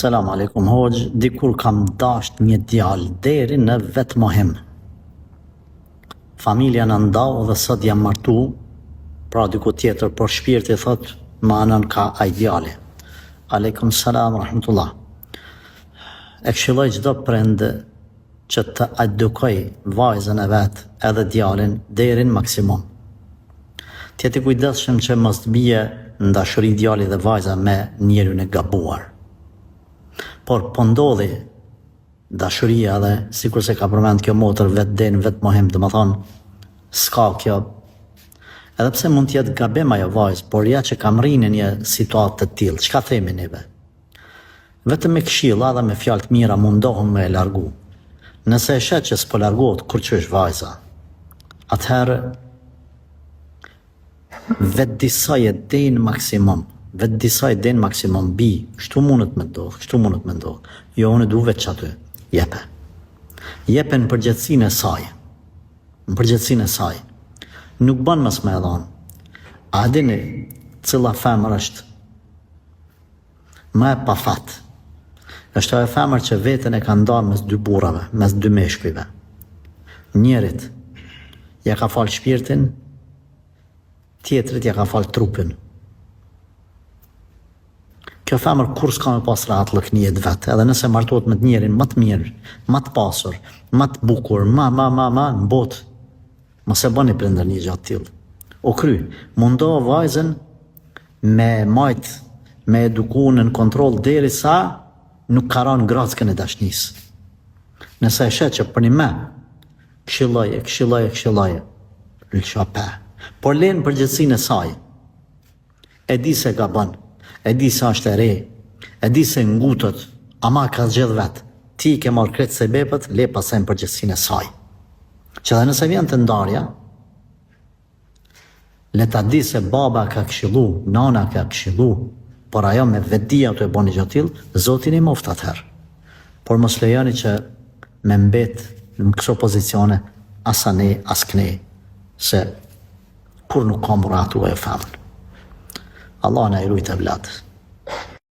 Selam aleikum hoxh, dikur kam dasht një djalë deri në vetë mohim. Familja në ndau dhe sot jam martu, pra diku tjetër, por shpirti thot ma anën ka ai djali. Aleikum selam, rahmatullah. E këshilloj çdo prind që të edukoj vajzën e vet edhe djalin deri në maksimum. Tjeti kujdesshëm që mos të bie në dashuri djali dhe vajza me njeriun e gabuar. Por po ndodhi dashuria dhe sikur se ka përmend kjo motër vetë den vetë mohim, do të thonë s'ka kjo. Edhe pse mund të jetë gabim ajo vajzë, por ja që kam rrinë një situatë të tillë, çka themi neve? Vetëm me këshilla dhe me fjalë të mira mundohem me e largu. Nëse e shet që s'po largohet kur që është vajza, atëherë vetë disaj e den maksimum. Vetë disaj den maksimum bi, kështu mundet me ndodh, kështu mundet me ndodh. Jo, unë du vetë që aty, jepe. Jepe në përgjithsinë e saj. Në përgjithsinë e saj. Nuk ban mës me edhonë. A dini cila femër është më e pafat? Është ajo femër që vetën e ka ndarë mes dy burrave, mes dy meshkujve. Njerit ja ka falë shpirtin, tjetrit ja ka falë trupin. Kjo femër kur s'ka me pas rahat lëknijet vetë, edhe nëse martohet me të njerin më të mirë, më të pasur, më të bukur, në botë, mos e bëni prindër një gjatë tillë. O kry, mundo vajzën me majt, me eduku në kontroll derisa nuk ka rënë grackën e dashnisë. Nëse e shet që për një me, këshilloje, lëshape. Por lenë përgjithsinë e saj, e di se ka bën. E di sa është e re, e di se ngutët, ama ka zgjedh vetë. Ti ke marrë kretë se bepët, le pasaj në përgjithsinë e saj. Që dhe nëse vjen të ndarja, le ta di se baba ka këshillu, nana ka këshillu, por ajo me vetdia të e boni gjatil, Zotin i moft atëherë. Por mos lejoni që me mbet në këso pozicione, asa ne, as këne, se kur nuk kam ratu e famën. Allah na i rujt e vlatë.